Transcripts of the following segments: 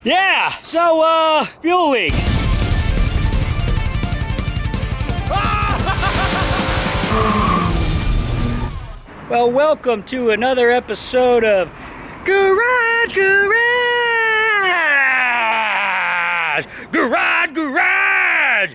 Yeah, so, fuel leak. Well, welcome to another episode of Garage.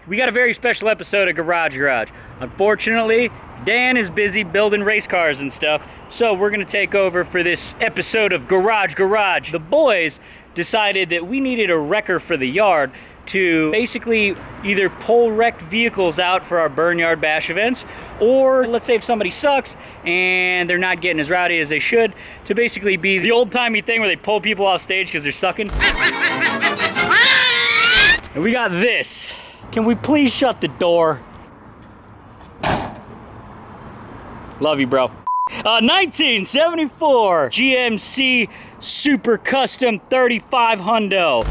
We got a very special episode of Garage. Unfortunately, Dan is busy building race cars and stuff, so we're gonna take over for this episode of Garage. The boys decided that we needed a wrecker for the yard to basically either pull wrecked vehicles out for our Burnyard bash events, or let's say if somebody sucks and they're not getting as rowdy as they should, to basically be the old-timey thing where they pull people off stage because they're sucking. And we got this. Can we please shut the door? Love you, bro. 1974 GMC Super Custom 35 Hundo.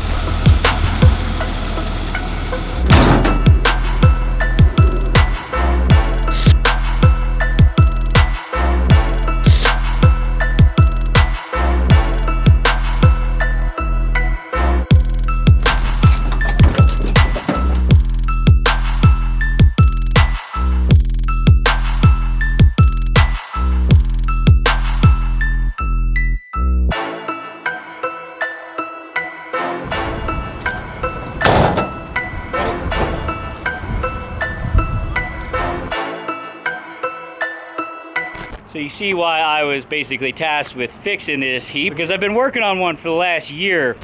So you see why I was basically tasked with fixing this heap, because I've been working on one for the last year.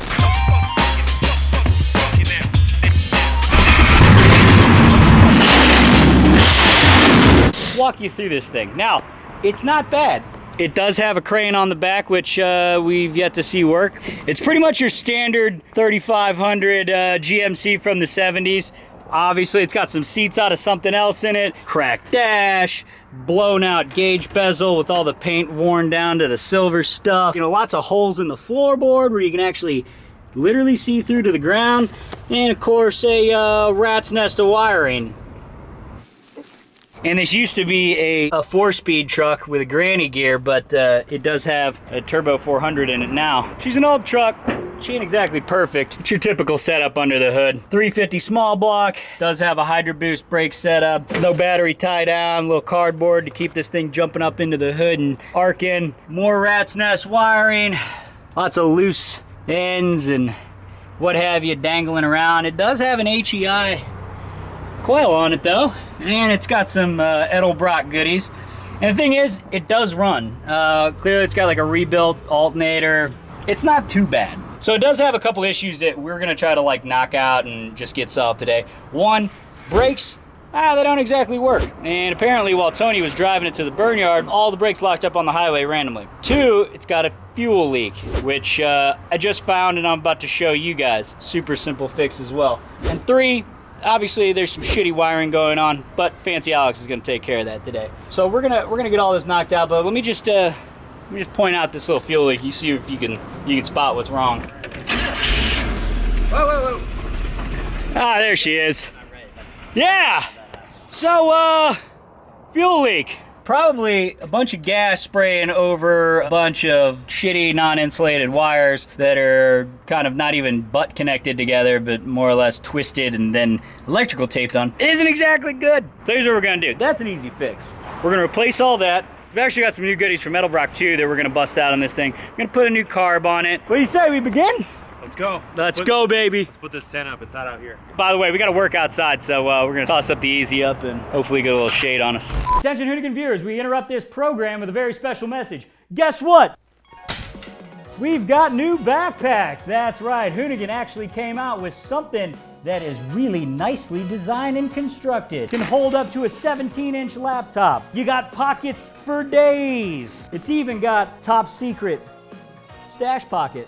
Walk you through this thing. Now, it's not bad. It does have a crane on the back, which we've yet to see work. It's pretty much your standard 3500 GMC from the 70s. Obviously, it's got some seats out of something else in it, cracked dash, blown out gauge bezel with all the paint worn down to the silver stuff. You know, lots of holes in the floorboard where you can actually literally see through to the ground. And of course, a rat's nest of wiring. And this used to be a 4-speed truck with a granny gear, but it does have a turbo 400 in it now. She's an old truck. She ain't exactly perfect. It's your typical setup under the hood. 350 small block, does have a Hydro Boost brake setup, no battery tie down, little cardboard to keep this thing jumping up into the hood and arcing. More rat's nest wiring, lots of loose ends and what have you dangling around. It does have an HEI coil on it though, and it's got some Edelbrock goodies. And the thing is, it does run. Clearly it's got like a rebuilt alternator. It's not too bad. So it does have a couple issues that we're gonna try to like knock out and just get solved today. One, brakes, they don't exactly work. And apparently while Tony was driving it to the Burnyard, all the brakes locked up on the highway randomly. Two, it's got a fuel leak, which I just found and I'm about to show you guys. Super simple fix as well. And three, obviously there's some shitty wiring going on, but Fancy Alex is gonna take care of that today. So we're gonna get all this knocked out, but let me just point out this little fuel leak. You see if you can spot what's wrong. Whoa. Ah, there she is. Yeah. So, fuel leak. Probably a bunch of gas spraying over a bunch of shitty non-insulated wires that are kind of not even butt connected together, but more or less twisted and then electrical taped on. Isn't exactly good. So here's what we're gonna do. That's an easy fix. We're gonna replace all that. We've actually got some new goodies from Edelbrock too that we're gonna bust out on this thing. We're gonna put a new carb on it. What do you say, we begin? Let's go. Let's go, baby. Let's put this tent up. It's hot out here. By the way, we got to work outside, so we're going to toss up the easy up and hopefully get a little shade on us. Attention, Hoonigan viewers. We interrupt this program with a very special message. Guess what? We've got new backpacks. That's right. Hoonigan actually came out with something that is really nicely designed and constructed. Can hold up to a 17-inch laptop. You got pockets for days. It's even got top secret stash pocket.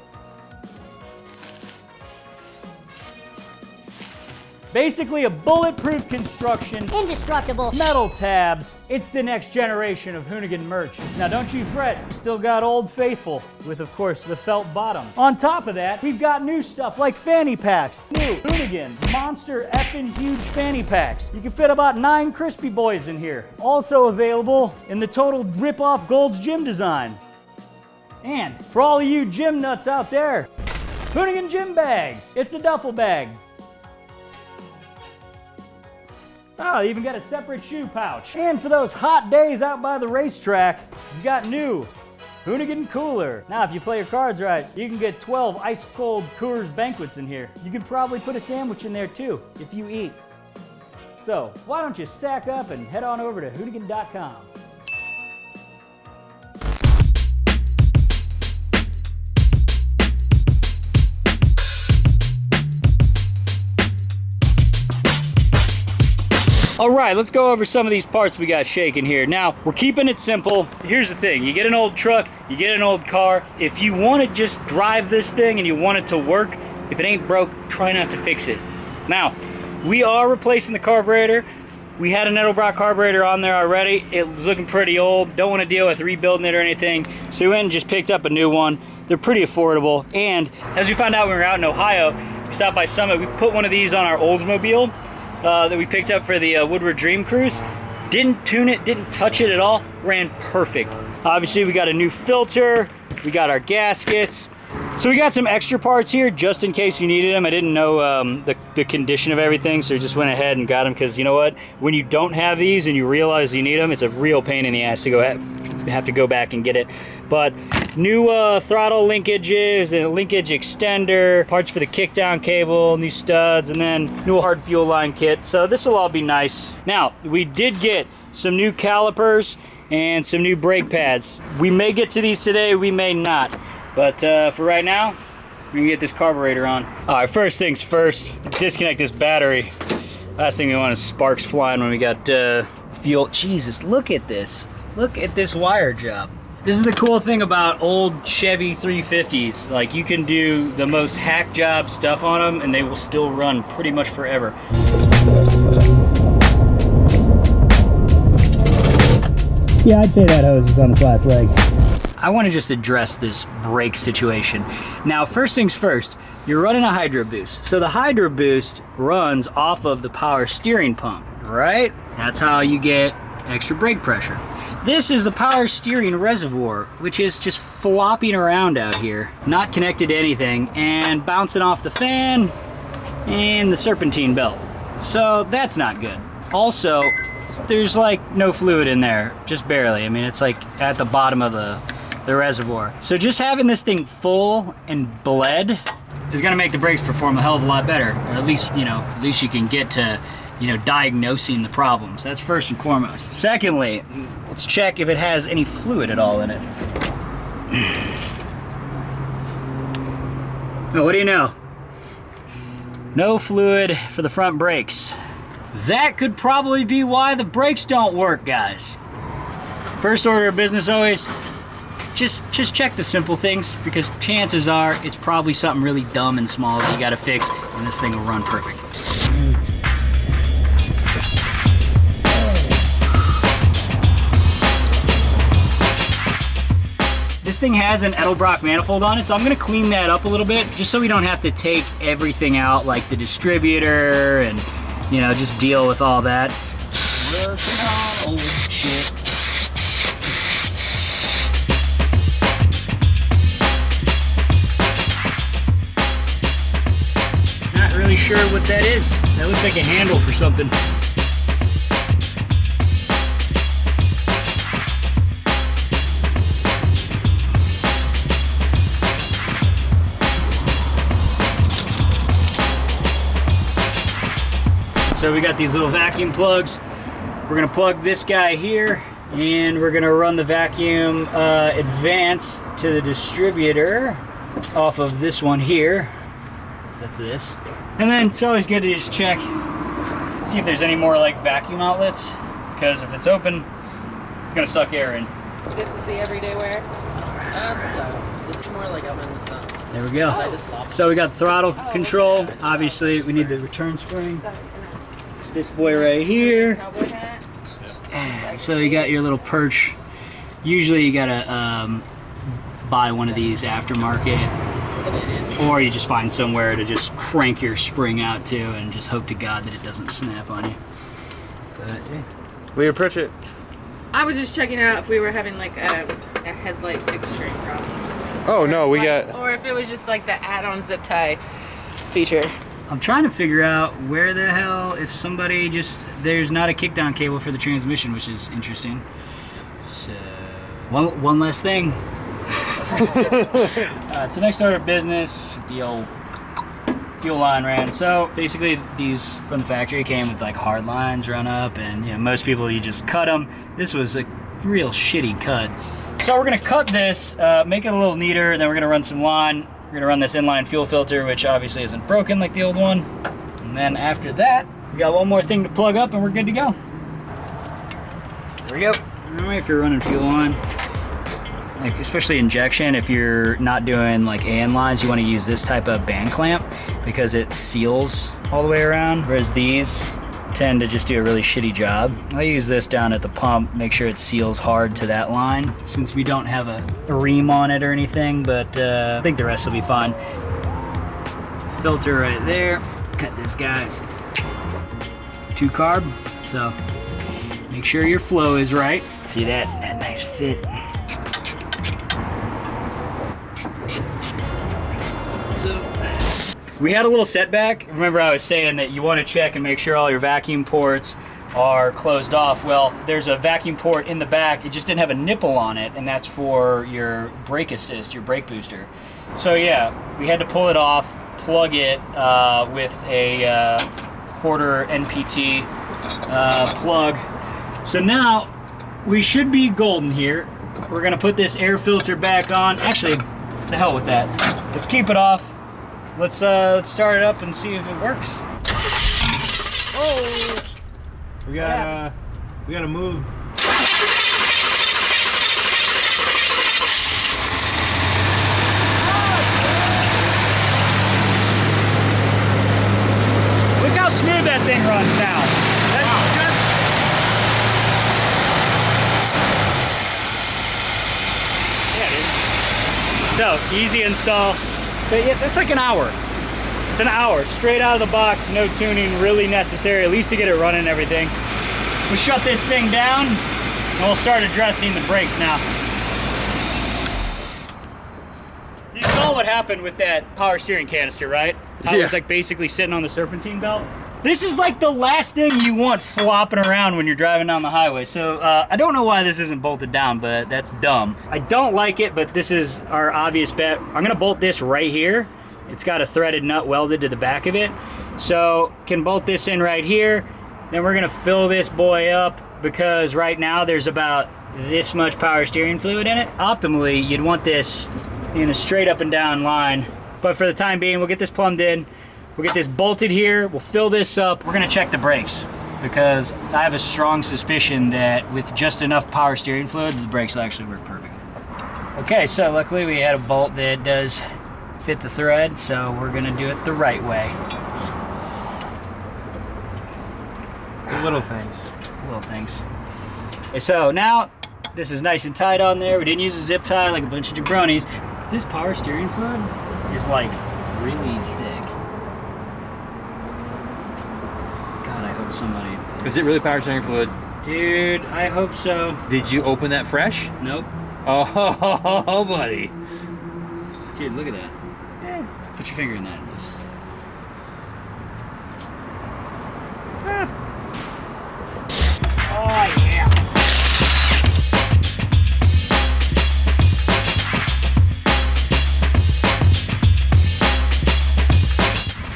Basically a bulletproof construction. Indestructible. Metal tabs. It's the next generation of Hoonigan merch. Now don't you fret, we still got Old Faithful with, of course, the felt bottom. On top of that, we've got new stuff like fanny packs. New Hoonigan monster effing huge fanny packs. You can fit about 9 crispy boys in here. Also available in the total rip-off Gold's Gym design. And for all of you gym nuts out there, Hoonigan gym bags. It's a duffel bag. Oh, you even got a separate shoe pouch. And for those hot days out by the racetrack, you got new Hoonigan cooler. Now, if you play your cards right, you can get 12 ice-cold Coors Banquets in here. You could probably put a sandwich in there too, if you eat. So, why don't you sack up and head on over to Hoonigan.com. All right, let's go over some of these parts we got shaking here. Now, we're keeping it simple. Here's the thing, you get an old truck, you get an old car. If you want to just drive this thing and you want it to work, if it ain't broke, try not to fix it. Now, we are replacing the carburetor. We had an Edelbrock carburetor on there already. It was looking pretty old. Don't want to deal with rebuilding it or anything. So we went and just picked up a new one. They're pretty affordable. And as we found out when we were out in Ohio, we stopped by Summit, we put one of these on our Oldsmobile that we picked up for the Woodward Dream Cruise. Didn't tune it, didn't touch it at all, ran perfect. Obviously we got a new filter, we got our gaskets. So we got some extra parts here just in case you needed them. I didn't know the condition of everything, so we just went ahead and got them because you know what? When you don't have these and you realize you need them, it's a real pain in the ass to have to go back and get it. But new throttle linkages and a linkage extender, parts for the kickdown cable, new studs, and then new hard fuel line kit. So this will all be nice. Now, we did get some new calipers and some new brake pads. We may get to these today, we may not. But for right now, we can get this carburetor on. All right, first things first, disconnect this battery. Last thing we want is sparks flying when we got fuel. Jesus, look at this. Look at this wire job. This is the cool thing about old Chevy 350s. Like, you can do the most hack job stuff on them and they will still run pretty much forever. Yeah, I'd say that hose is on its last leg. I want to just address this brake situation. Now, first things first, you're running a Hydro Boost. So the Hydro Boost runs off of the power steering pump, right? That's how you get extra brake pressure. This is the power steering reservoir, which is just flopping around out here, not connected to anything, and bouncing off the fan and the serpentine belt. So that's not good. Also, there's like no fluid in there, just barely. I mean, it's like at the bottom of the reservoir. So just having this thing full and bled is gonna make the brakes perform a hell of a lot better. Or at least, you know, at least you can get to, you know, diagnosing the problems. That's first and foremost. Secondly, let's check if it has any fluid at all in it. Oh, what do you know? No fluid for the front brakes. That could probably be why the brakes don't work, guys. First order of business always, just check the simple things, because chances are it's probably something really dumb and small that you gotta fix, and this thing will run perfect. This thing has an Edelbrock manifold on it, so I'm gonna clean that up a little bit, just so we don't have to take everything out, like the distributor, and you know, just deal with all that. Old shit. Not really sure what that is. That looks like a handle for something. So we got these little vacuum plugs. We're gonna plug this guy here, and we're gonna run the vacuum advance to the distributor off of this one here. So that's this. And then it's always good to just check, see if there's any more like vacuum outlets, because if it's open, it's gonna suck air in. This is the everyday wear? Sometimes. This is more like I'm in the sun. There we go. So we got throttle control. Obviously, we need the return spring. It's this boy right here. And so you got your little perch. Usually you gotta buy one of these aftermarket, or you just find somewhere to just crank your spring out to and just hope to God that it doesn't snap on you. But yeah. We approach it. I was just checking out if we were having like a headlight fixturing problem. Oh no, we got. Or if it was just like the add-on zip tie feature. I'm trying to figure out where the hell, if somebody just, there's not a kickdown cable for the transmission, which is interesting. So, one less thing. It's the next order of business. The old fuel line ran. So basically these from the factory came with like hard lines run up, and you know, most people you just cut them. This was a real shitty cut. So we're gonna cut this, make it a little neater, and then we're gonna run some line. We're gonna run this inline fuel filter, which obviously isn't broken like the old one. And then after that, we got one more thing to plug up and we're good to go. There we go. All right, if you're running fuel on, like especially injection, if you're not doing like AN lines, you wanna use this type of band clamp because it seals all the way around, whereas these tend to just do a really shitty job. I use this down at the pump, make sure it seals hard to that line, since we don't have a ream on it or anything, but I think the rest will be fine. Filter right there. Cut this, guys. 2 carb, so make sure your flow is right. See that nice fit. So we had a little setback. Remember I was saying that you want to check and make sure all your vacuum ports are closed off. Well, there's a vacuum port in the back. It just didn't have a nipple on it, and that's for your brake assist, your brake booster. So yeah, we had to pull it off, plug it with a quarter NPT plug. So now we should be golden here. We're gonna put this air filter back on. Actually, the hell with that. Let's keep it off. Let's start it up and see if it works. Oh! We gotta move. Look how smooth that thing runs now. That's So easy install. But yeah, that's like an hour. It's an hour straight out of the box, no tuning really necessary, at least to get it running and everything. We shut this thing down and we'll start addressing the brakes now. You saw what happened with that power steering canister, right? How it was like basically sitting on the serpentine belt. This is like the last thing you want flopping around when you're driving down the highway. So I don't know why this isn't bolted down, but that's dumb. I don't like it, but this is our obvious bet. I'm gonna bolt this right here. It's got a threaded nut welded to the back of it. So can bolt this in right here. Then we're gonna fill this boy up because right now there's about this much power steering fluid in it. Optimally, you'd want this in a straight up and down line. But for the time being, we'll get this plumbed in. We'll get this bolted here, we'll fill this up. We're gonna check the brakes because I have a strong suspicion that with just enough power steering fluid, the brakes will actually work perfect. Okay, so luckily we had a bolt that does fit the thread, so we're gonna do it the right way. The little things. Little things. Okay, so now this is nice and tight on there. We didn't use a zip tie like a bunch of jabronis. This power steering fluid is like really thick. God, I hope somebody... Is it really power steering fluid? Dude, I hope so. Did you open that fresh? Nope. Oh, buddy. Dude, look at that. Put your finger in that. Just... Oh, yeah.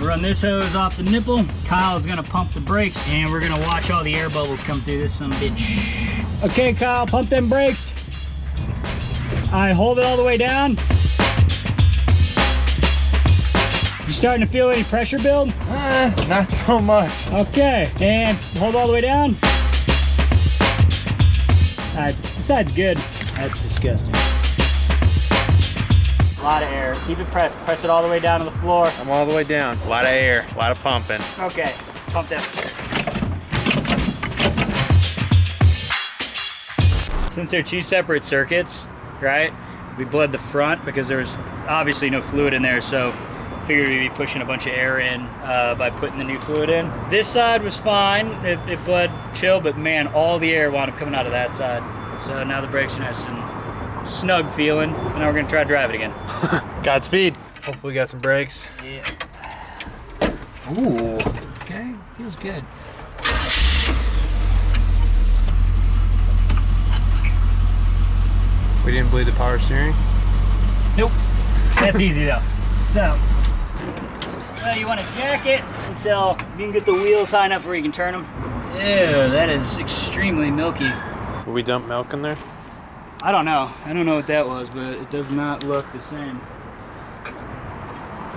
Run this hose off the nipple. Kyle's gonna pump the brakes and we're gonna watch all the air bubbles come through this son of a bitch. Okay, Kyle, pump them brakes. All right, hold it all the way down. You starting to feel any pressure build? Not so much. Okay, and hold all the way down. All right, this side's good. That's disgusting. A lot of air. Keep it pressed. Press it all the way down to the floor. I'm all the way down. A lot of air, a lot of pumping. Okay, pump that. Since they're 2 separate circuits, right? We bled the front because there was obviously no fluid in there, so figured we'd be pushing a bunch of air in by putting the new fluid in. This side was fine. It bled chill, but man, all the air wound up coming out of that side. So now the brakes are nice and snug feeling. So now we're gonna try to drive it again. Godspeed. Hopefully we got some brakes. Yeah. Ooh. Okay, feels good. We didn't bleed the power steering. Nope. That's easy though. So, you want to jack it until you can get the wheels high enough where you can turn them. Ew, that is extremely milky. Will we dump milk in there? I don't know. I don't know what that was, but it does not look the same.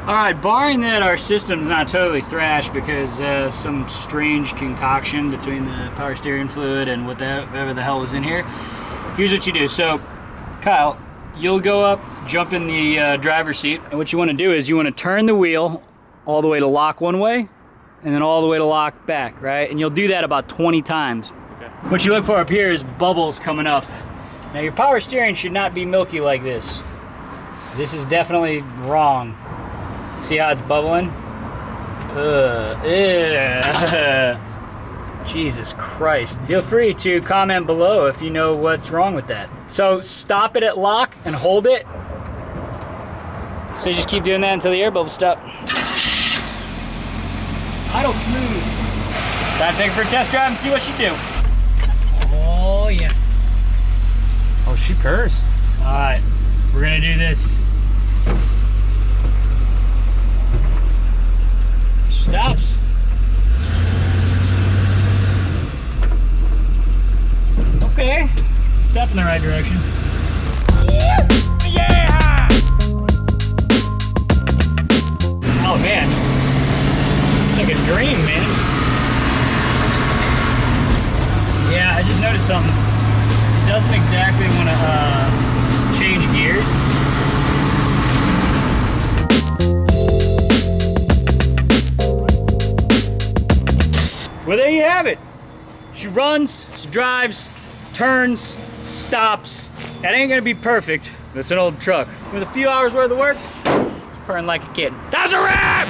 All right, barring that our system's not totally thrashed because some strange concoction between the power steering fluid and whatever the hell was in here, here's what you do. So, Kyle, you'll go up, jump in the driver's seat, and what you want to do is you want to turn the wheel all the way to lock one way, and then all the way to lock back, right? And you'll do that about 20 times. Okay. What you look for up here is bubbles coming up. Now your power steering should not be milky like this. This is definitely wrong. See how it's bubbling? Jesus Christ. Feel free to comment below if you know what's wrong with that. So stop it at lock and hold it. So you just keep doing that until the air bubbles stop. Idle smooth. Time to take her for a test drive and see what she do. Oh yeah. Oh, she purrs. All right, we're gonna do this. She stops. Okay, step in the right direction. Yeah! Oh man, it's like a dream, man. Yeah, I just noticed something. It doesn't exactly want to change gears. Well, there you have it. She runs, she drives, turns, stops. That ain't gonna be perfect, but it's an old truck. With a few hours worth of work, she's purring like a kid. That's a wrap!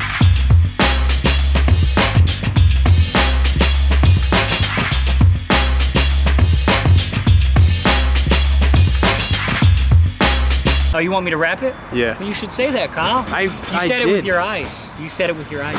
Oh, you want me to wrap it? Yeah. Well, you should say that, Kyle. You said it with your eyes. You said it with your eyes.